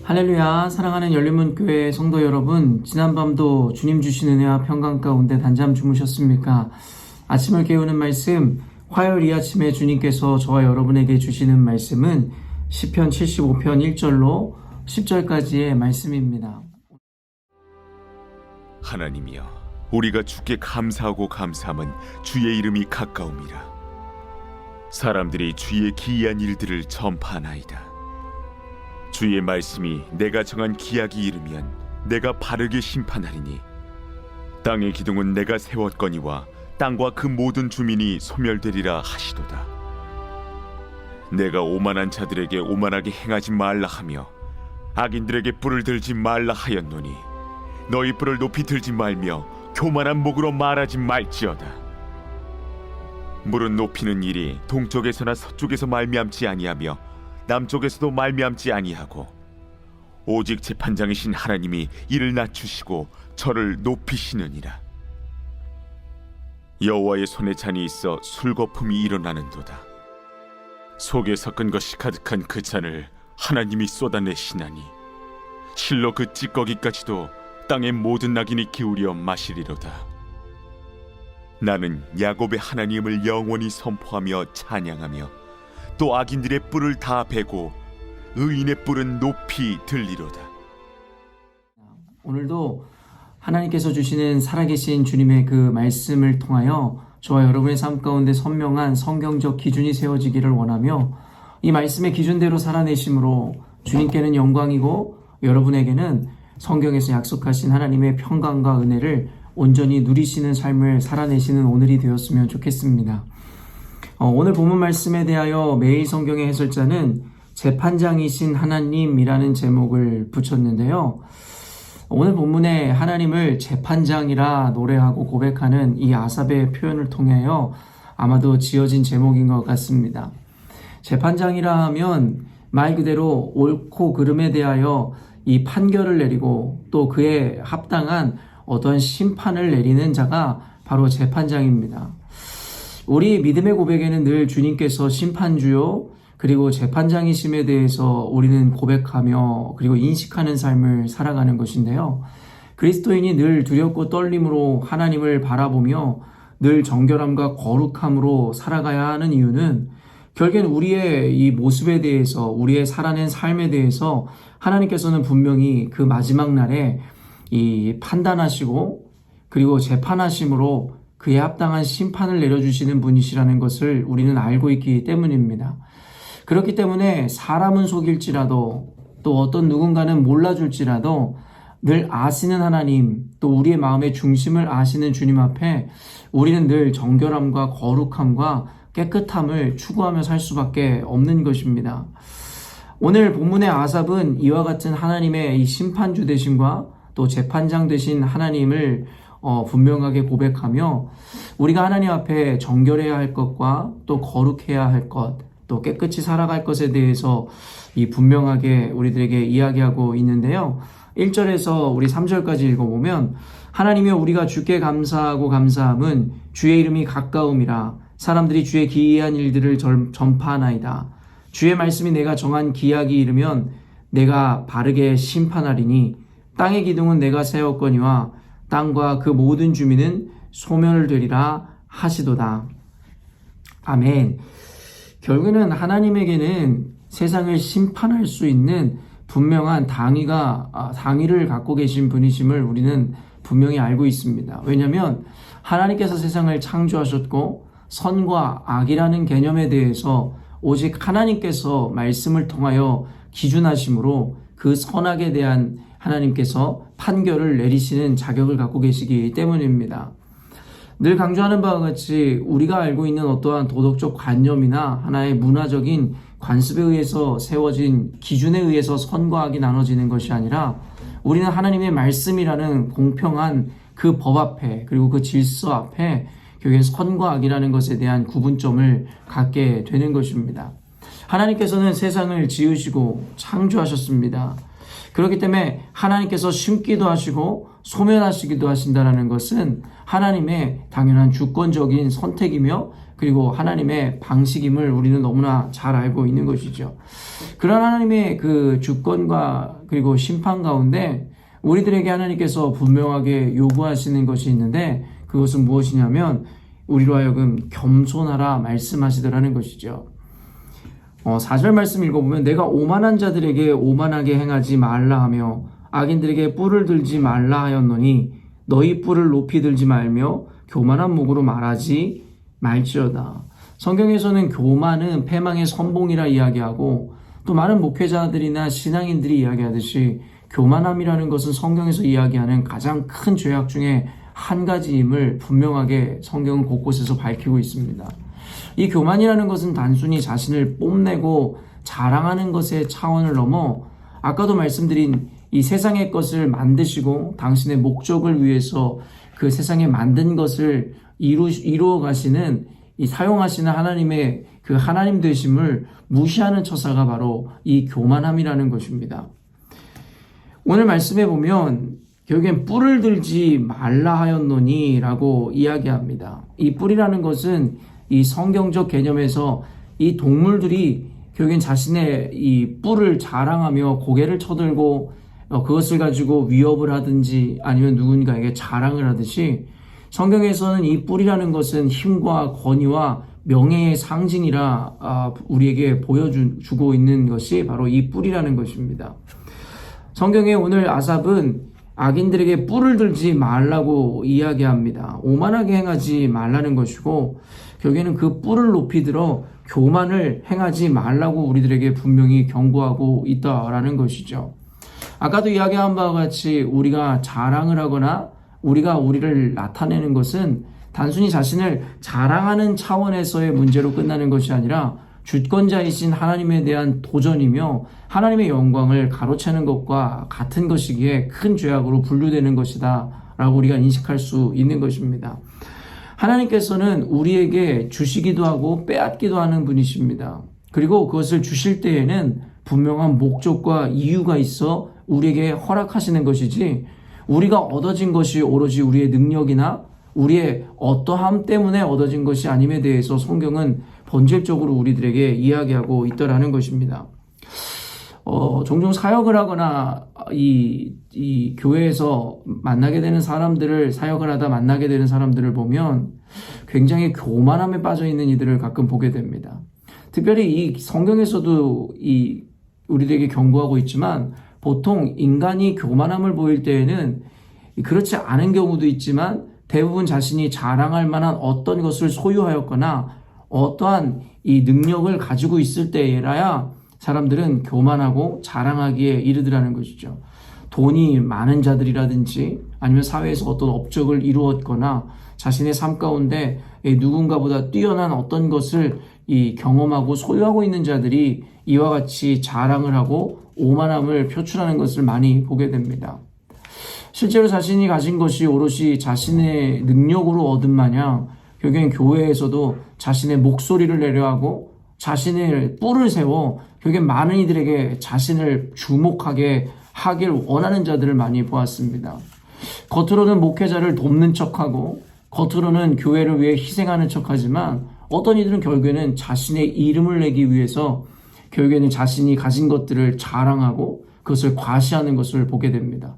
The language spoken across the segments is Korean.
할렐루야. 사랑하는 열린문교회 성도 여러분, 지난밤도 주님 주신 은혜와 평강 가운데 단잠 주무셨습니까? 아침을 깨우는 말씀, 화요일 이 아침에 주님께서 저와 여러분에게 주시는 말씀은 시편 75편 1절로 10절까지의 말씀입니다. 하나님이여, 우리가 주께 감사하고 감사함은 주의 이름이 가까움이라. 사람들이 주의 기이한 일들을 전파하나이다. 주의 말씀이 내가 정한 기약이 이르면 내가 바르게 심판하리니, 땅의 기둥은 내가 세웠거니와 땅과 그 모든 주민이 소멸되리라 하시도다. 내가 오만한 자들에게 오만하게 행하지 말라 하며 악인들에게 뿔을 들지 말라 하였노니, 너희 뿔을 높이 들지 말며 교만한 목으로 말하지 말지어다. 물은 높이는 일이 동쪽에서나 서쪽에서 말미암지 아니하며 남쪽에서도 말미암지 아니하고, 오직 재판장이신 하나님이 이를 낮추시고 저를 높이시느니라. 여호와의 손에 잔이 있어 술거품이 일어나는도다. 속에 섞은 것이 가득한 그 잔을 하나님이 쏟아내시나니, 실로 그 찌꺼기까지도 땅의 모든 낙인이 기울여 마시리로다. 나는 야곱의 하나님을 영원히 선포하며 찬양하며 또 악인들의 뿔을 다 베고 의인의 뿔은 높이 들리로다. 오늘도 하나님께서 주시는 살아계신 주님의 그 말씀을 통하여 저와 여러분의 삶 가운데 선명한 성경적 기준이 세워지기를 원하며, 이 말씀의 기준대로 살아내심으로 주님께는 영광이고 여러분에게는 성경에서 약속하신 하나님의 평강과 은혜를 온전히 누리시는 삶을 살아내시는 오늘이 되었으면 좋겠습니다. 오늘 본문 말씀에 대하여 매일 성경의 해설자는 재판장이신 하나님이라는 제목을 붙였는데요. 오늘 본문에 하나님을 재판장이라 노래하고 고백하는 이 아삽의 표현을 통하여 아마도 지어진 제목인 것 같습니다. 재판장이라 하면 말 그대로 옳고 그름에 대하여 이 판결을 내리고 또 그에 합당한 어떠한 심판을 내리는 자가 바로 재판장입니다. 우리 믿음의 고백에는 늘 주님께서 심판주요 그리고 재판장이심에 대해서 우리는 고백하며 그리고 인식하는 삶을 살아가는 것인데요. 그리스도인이 늘 두렵고 떨림으로 하나님을 바라보며 늘 정결함과 거룩함으로 살아가야 하는 이유는, 결국엔 우리의 이 모습에 대해서, 우리의 살아낸 삶에 대해서 하나님께서는 분명히 그 마지막 날에 이 판단하시고 그리고 재판하심으로 그에 합당한 심판을 내려주시는 분이시라는 것을 우리는 알고 있기 때문입니다. 그렇기 때문에 사람은 속일지라도, 또 어떤 누군가는 몰라줄지라도 늘 아시는 하나님, 또 우리의 마음의 중심을 아시는 주님 앞에 우리는 늘 정결함과 거룩함과 깨끗함을 추구하며 살 수밖에 없는 것입니다. 오늘 본문의 아삽은 이와 같은 하나님의 이 심판주 되심과 또 재판장 되신 하나님을 분명하게 고백하며, 우리가 하나님 앞에 정결해야 할 것과 또 거룩해야 할 것, 또 깨끗이 살아갈 것에 대해서 이 분명하게 우리들에게 이야기하고 있는데요. 1절에서 우리 3절까지 읽어보면, 하나님이여 우리가 주께 감사하고 감사함은 주의 이름이 가까움이라. 사람들이 주의 기이한 일들을 전파하나이다. 주의 말씀이 내가 정한 기약이 이르면 내가 바르게 심판하리니, 땅의 기둥은 내가 세웠거니와 땅과 그 모든 주민은 소멸되리라 하시도다. 아멘. 결국에는 하나님에게는 세상을 심판할 수 있는 분명한 당위를 갖고 계신 분이심을 우리는 분명히 알고 있습니다. 왜냐하면 하나님께서 세상을 창조하셨고 선과 악이라는 개념에 대해서 오직 하나님께서 말씀을 통하여 기준하심으로 그 선악에 대한 하나님께서 판결을 내리시는 자격을 갖고 계시기 때문입니다. 늘 강조하는 바와 같이 우리가 알고 있는 어떠한 도덕적 관념이나 하나의 문화적인 관습에 의해서 세워진 기준에 의해서 선과 악이 나눠지는 것이 아니라, 우리는 하나님의 말씀이라는 공평한 그 법 앞에, 그리고 그 질서 앞에 결국엔 선과 악이라는 것에 대한 구분점을 갖게 되는 것입니다. 하나님께서는 세상을 지으시고 창조하셨습니다. 그렇기 때문에 하나님께서 심기도 하시고 소멸하시기도 하신다는 것은 하나님의 당연한 주권적인 선택이며 그리고 하나님의 방식임을 우리는 너무나 잘 알고 있는 것이죠. 그런 하나님의 그 주권과 그리고 심판 가운데 우리들에게 하나님께서 분명하게 요구하시는 것이 있는데 그것은 무엇이냐면 우리로 하여금 겸손하라 말씀하시더라는 것이죠. 4절 말씀 읽어보면 내가 오만한 자들에게 오만하게 행하지 말라 하며 악인들에게 뿔을 들지 말라 하였노니 너희 뿔을 높이 들지 말며 교만한 목으로 말하지 말지어다. 성경에서는 교만은 패망의 선봉이라 이야기하고 또 많은 목회자들이나 신앙인들이 이야기하듯이 교만함이라는 것은 성경에서 이야기하는 가장 큰 죄악 중에 한 가지임을 분명하게 성경은 곳곳에서 밝히고 있습니다. 이 교만이라는 것은 단순히 자신을 뽐내고 자랑하는 것의 차원을 넘어 아까도 말씀드린 이 세상의 것을 만드시고 당신의 목적을 위해서 그 세상에 만든 것을 이루어 가시는 이 사용하시는 하나님의 그 하나님 되심을 무시하는 처사가 바로 이 교만함이라는 것입니다. 오늘 말씀에 보면 결국엔 뿔을 들지 말라 하였노니 라고 이야기합니다. 이 뿔이라는 것은 이 성경적 개념에서 이 동물들이 결국엔 자신의 이 뿔을 자랑하며 고개를 쳐들고 그것을 가지고 위협을 하든지 아니면 누군가에게 자랑을 하듯이 성경에서는 이 뿔이라는 것은 힘과 권위와 명예의 상징이라 우리에게 보여주고 있는 것이 바로 이 뿔이라는 것입니다. 성경에 오늘 아삽은 악인들에게 뿔을 들지 말라고 이야기합니다. 오만하게 행하지 말라는 것이고 결국에는 그 뿔을 높이 들어 교만을 행하지 말라고 우리들에게 분명히 경고하고 있다라는 것이죠. 아까도 이야기한 바와 같이 우리가 자랑을 하거나 우리가 우리를 나타내는 것은 단순히 자신을 자랑하는 차원에서의 문제로 끝나는 것이 아니라 주권자이신 하나님에 대한 도전이며 하나님의 영광을 가로채는 것과 같은 것이기에 큰 죄악으로 분류되는 것이다 라고 우리가 인식할 수 있는 것입니다. 하나님께서는 우리에게 주시기도 하고 빼앗기도 하는 분이십니다. 그리고 그것을 주실 때에는 분명한 목적과 이유가 있어 우리에게 허락하시는 것이지 우리가 얻어진 것이 오로지 우리의 능력이나 우리의 어떠함 때문에 얻어진 것이 아님에 대해서 성경은 본질적으로 우리들에게 이야기하고 있더라는 것입니다. 종종 사역을 하거나 이 교회에서 만나게 되는 사람들을 사역을 하다 만나게 되는 사람들을 보면 굉장히 교만함에 빠져 있는 이들을 가끔 보게 됩니다. 특별히 이 성경에서도 이 우리들에게 경고하고 있지만 보통 인간이 교만함을 보일 때에는 그렇지 않은 경우도 있지만 대부분 자신이 자랑할 만한 어떤 것을 소유하였거나 어떠한 이 능력을 가지고 있을 때라야 사람들은 교만하고 자랑하기에 이르더라는 것이죠. 돈이 많은 자들이라든지 아니면 사회에서 어떤 업적을 이루었거나 자신의 삶 가운데 누군가보다 뛰어난 어떤 것을 경험하고 소유하고 있는 자들이 이와 같이 자랑을 하고 오만함을 표출하는 것을 많이 보게 됩니다. 실제로 자신이 가진 것이 오롯이 자신의 능력으로 얻은 마냥 결국엔 교회에서도 자신의 목소리를 내려하고 자신의 뿔을 세워 결국엔 많은 이들에게 자신을 주목하게 하길 원하는 자들을 많이 보았습니다. 겉으로는 목회자를 돕는 척하고 겉으로는 교회를 위해 희생하는 척하지만 어떤 이들은 결국에는 자신의 이름을 내기 위해서 결국에는 자신이 가진 것들을 자랑하고 그것을 과시하는 것을 보게 됩니다.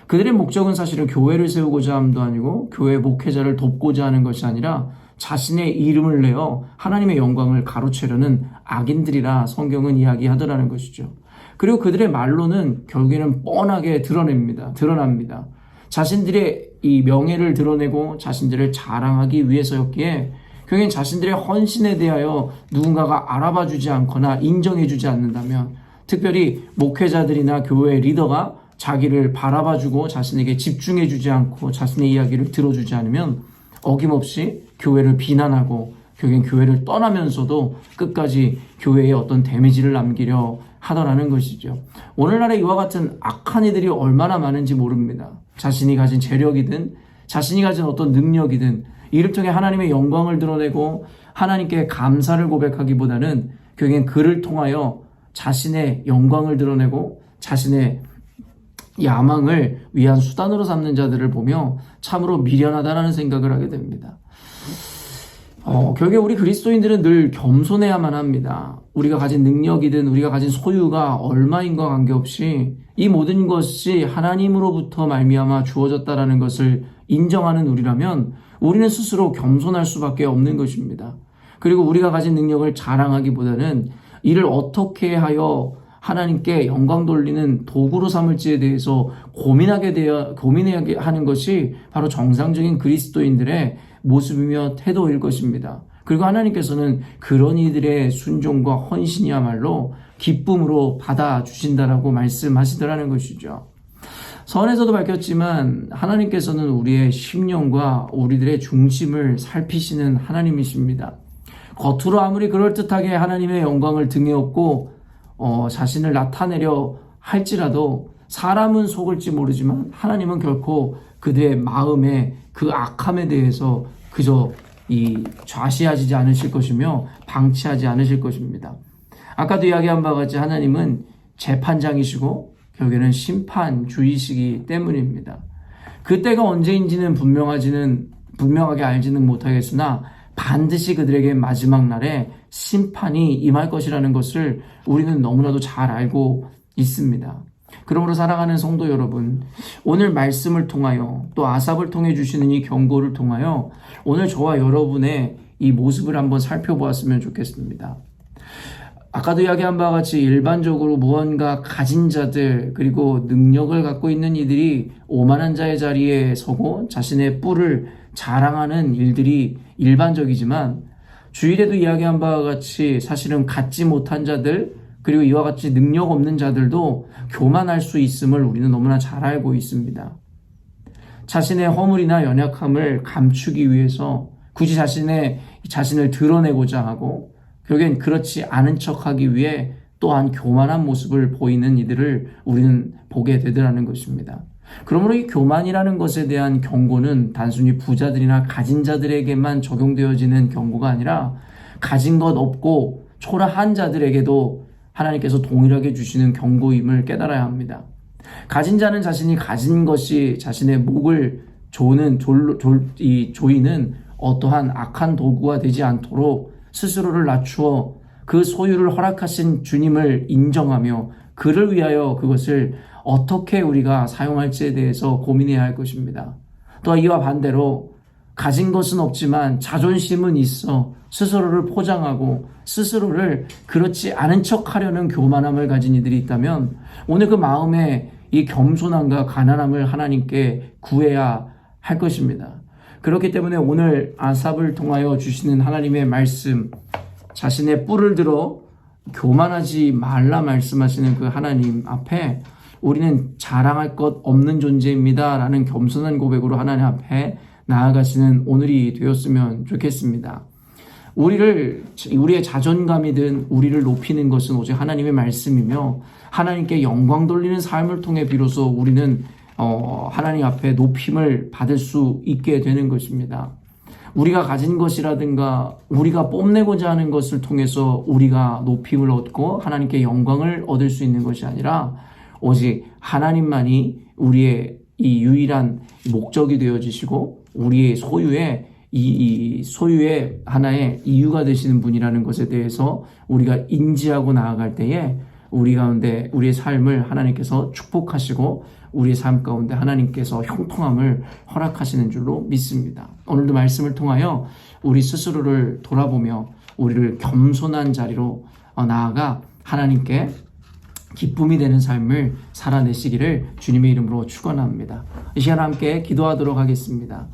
그들의 목적은 사실은 교회를 세우고자 함도 아니고 교회 목회자를 돕고자 하는 것이 아니라 자신의 이름을 내어 하나님의 영광을 가로채려는 악인들이라 성경은 이야기하더라는 것이죠. 그리고 그들의 말로는 결국에는 뻔하게 드러납니다. 자신들의 이 명예를 드러내고 자신들을 자랑하기 위해서였기에 결국엔 자신들의 헌신에 대하여 누군가가 알아봐 주지 않거나 인정해 주지 않는다면 특별히 목회자들이나 교회 리더가 자기를 바라봐주고 자신에게 집중해주지 않고 자신의 이야기를 들어주지 않으면 어김없이 교회를 비난하고 결국엔 교회를 떠나면서도 끝까지 교회에 어떤 데미지를 남기려 하더라는 것이죠. 오늘날에 이와 같은 악한 이들이 얼마나 많은지 모릅니다. 자신이 가진 재력이든 자신이 가진 어떤 능력이든 이를 통해 하나님의 영광을 드러내고 하나님께 감사를 고백하기보다는 결국엔 그를 통하여 자신의 영광을 드러내고 자신의 야망을 위한 수단으로 삼는 자들을 보며 참으로 미련하다라는 생각을 하게 됩니다. 결국에 우리 그리스도인들은 늘 겸손해야만 합니다. 우리가 가진 능력이든 우리가 가진 소유가 얼마인과 관계없이 이 모든 것이 하나님으로부터 말미암아 주어졌다라는 것을 인정하는 우리라면 우리는 스스로 겸손할 수밖에 없는 것입니다. 그리고 우리가 가진 능력을 자랑하기보다는 이를 어떻게 하여 하나님께 영광 돌리는 도구로 삼을지에 대해서 고민해야 하는 것이 바로 정상적인 그리스도인들의 모습이며 태도일 것입니다. 그리고 하나님께서는 그런 이들의 순종과 헌신이야말로 기쁨으로 받아주신다라고 말씀하시더라는 것이죠. 서원에서도 밝혔지만 하나님께서는 우리의 심령과 우리들의 중심을 살피시는 하나님이십니다. 겉으로 아무리 그럴듯하게 하나님의 영광을 등에 업고 자신을 나타내려 할지라도 사람은 속을지 모르지만 하나님은 결코 그들의 마음의 그 악함에 대해서 그저 좌시하지 않으실 것이며 방치하지 않으실 것입니다. 아까도 이야기한 바와 같이 하나님은 재판장이시고 결국에는 심판주이시기 때문입니다. 그때가 언제인지는 분명하게 알지는 못하겠으나 반드시 그들에게 마지막 날에 심판이 임할 것이라는 것을 우리는 너무나도 잘 알고 있습니다. 그러므로 사랑하는 성도 여러분, 오늘 말씀을 통하여 또 아삽을 통해 주시는 이 경고를 통하여 오늘 저와 여러분의 이 모습을 한번 살펴보았으면 좋겠습니다. 아까도 이야기한 바와 같이 일반적으로 무언가 가진 자들 그리고 능력을 갖고 있는 이들이 오만한 자의 자리에 서고 자신의 뿔을 자랑하는 일들이 일반적이지만 주일에도 이야기한 바와 같이 사실은 갖지 못한 자들 그리고 이와 같이 능력 없는 자들도 교만할 수 있음을 우리는 너무나 잘 알고 있습니다. 자신의 허물이나 연약함을 감추기 위해서 굳이 자신을 드러내고자 하고 결국엔 그렇지 않은 척하기 위해 또한 교만한 모습을 보이는 이들을 우리는 보게 되더라는 것입니다. 그러므로 이 교만이라는 것에 대한 경고는 단순히 부자들이나 가진 자들에게만 적용되어지는 경고가 아니라 가진 것 없고 초라한 자들에게도 하나님께서 동일하게 주시는 경고임을 깨달아야 합니다. 가진 자는 자신이 가진 것이 자신의 목을 조이는 어떠한 악한 도구가 되지 않도록 스스로를 낮추어 그 소유를 허락하신 주님을 인정하며 그를 위하여 그것을 어떻게 우리가 사용할지에 대해서 고민해야 할 것입니다. 또 이와 반대로 가진 것은 없지만 자존심은 있어 스스로를 포장하고 스스로를 그렇지 않은 척하려는 교만함을 가진 이들이 있다면 오늘 그 마음에 이 겸손함과 가난함을 하나님께 구해야 할 것입니다. 그렇기 때문에 오늘 아삽을 통하여 주시는 하나님의 말씀, 자신의 뿔을 들어 교만하지 말라 말씀하시는 그 하나님 앞에 우리는 자랑할 것 없는 존재입니다 라는 겸손한 고백으로 하나님 앞에 나아가시는 오늘이 되었으면 좋겠습니다. 우리의 자존감이든 우리를 높이는 것은 오직 하나님의 말씀이며 하나님께 영광 돌리는 삶을 통해 비로소 우리는 하나님 앞에 높임을 받을 수 있게 되는 것입니다. 우리가 가진 것이라든가 우리가 뽐내고자 하는 것을 통해서 우리가 높임을 얻고 하나님께 영광을 얻을 수 있는 것이 아니라 오직 하나님만이 우리의 이 유일한 목적이 되어지시고 우리의 소유의 하나의 이유가 되시는 분이라는 것에 대해서 우리가 인지하고 나아갈 때에 우리 가운데 우리의 삶을 하나님께서 축복하시고 우리의 삶 가운데 하나님께서 형통함을 허락하시는 줄로 믿습니다. 오늘도 말씀을 통하여 우리 스스로를 돌아보며 우리를 겸손한 자리로 나아가 하나님께 기쁨이 되는 삶을 살아내시기를 주님의 이름으로 축원합니다. 이 시간 함께 기도하도록 하겠습니다.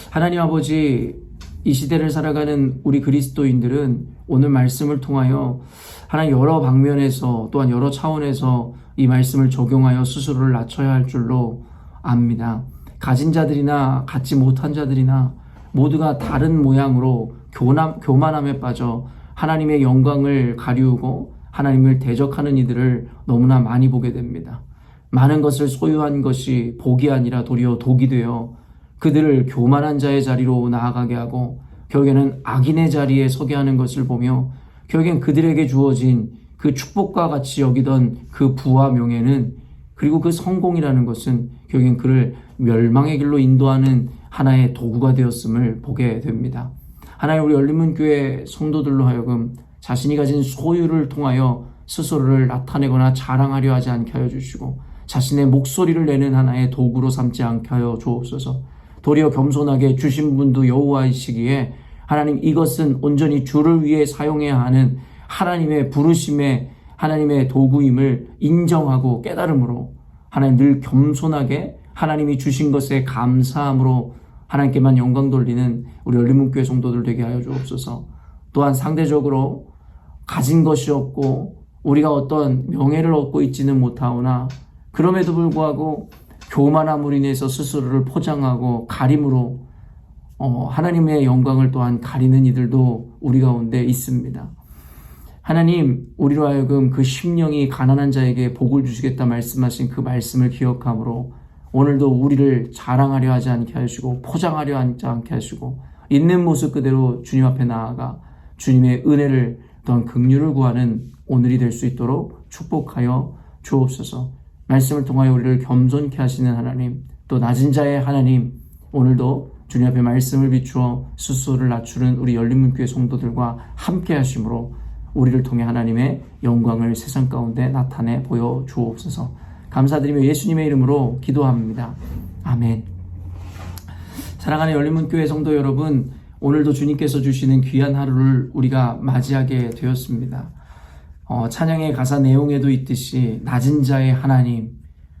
하나님 아버지, 이 시대를 살아가는 우리 그리스도인들은 오늘 말씀을 통하여 하나님 여러 방면에서 또한 여러 차원에서 이 말씀을 적용하여 스스로를 낮춰야 할 줄로 압니다. 가진 자들이나 갖지 못한 자들이나 모두가 다른 모양으로 교만함에 빠져 하나님의 영광을 가리우고 하나님을 대적하는 이들을 너무나 많이 보게 됩니다. 많은 것을 소유한 것이 복이 아니라 도리어 독이 되어 그들을 교만한 자의 자리로 나아가게 하고 결국에는 악인의 자리에 서게 하는 것을 보며 결국엔 그들에게 주어진 그 축복과 같이 여기던 그 부와 명예는 그리고 그 성공이라는 것은 결국엔 그를 멸망의 길로 인도하는 하나의 도구가 되었음을 보게 됩니다. 하나님, 우리 열린문교회 성도들로 하여금 자신이 가진 소유를 통하여 스스로를 나타내거나 자랑하려 하지 않게 하여 주시고, 자신의 목소리를 내는 하나의 도구로 삼지 않게 하여 주옵소서. 도리어 겸손하게 주신 분도 여호와이시기에 하나님, 이것은 온전히 주를 위해 사용해야 하는 하나님의 부르심의 하나님의 도구임을 인정하고 깨달음으로 하나님 늘 겸손하게 하나님이 주신 것에 감사함으로 하나님께만 영광 돌리는 우리 열린문교회 성도들 되게 하여 주옵소서. 또한 상대적으로 가진 것이 없고 우리가 어떤 명예를 얻고 있지는 못하오나 그럼에도 불구하고 교만함으로 인해서 스스로를 포장하고 가림으로 하나님의 영광을 또한 가리는 이들도 우리 가운데 있습니다. 하나님, 우리로 하여금 그 심령이 가난한 자에게 복을 주시겠다 말씀하신 그 말씀을 기억함으로 오늘도 우리를 자랑하려 하지 않게 하시고 포장하려 하지 않게 하시고 있는 모습 그대로 주님 앞에 나아가 주님의 은혜를 또한 긍휼을 구하는 오늘이 될 수 있도록 축복하여 주옵소서. 말씀을 통하여 우리를 겸손케 하시는 하나님, 또 낮은 자의 하나님, 오늘도 주님 앞에 말씀을 비추어 스스로를 낮추는 우리 열린문교회 성도들과 함께 하심으로 우리를 통해 하나님의 영광을 세상 가운데 나타내 보여 주옵소서. 감사드리며 예수님의 이름으로 기도합니다. 아멘. 사랑하는 열린문교회 성도 여러분, 오늘도 주님께서 주시는 귀한 하루를 우리가 맞이하게 되었습니다. 찬양의 가사 내용에도 있듯이 낮은 자의 하나님,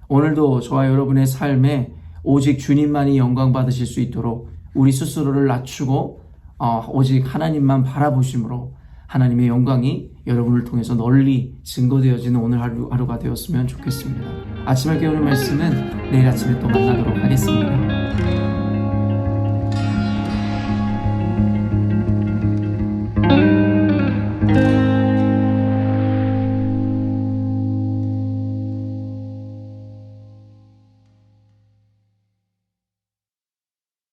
오늘도 저와 여러분의 삶에 오직 주님만이 영광 받으실 수 있도록 우리 스스로를 낮추고 오직 하나님만 바라보심으로 하나님의 영광이 여러분을 통해서 널리 증거되어지는 오늘 하루가 되었으면 좋겠습니다. 아침을 깨우는 말씀은 내일 아침에 또 만나도록 하겠습니다.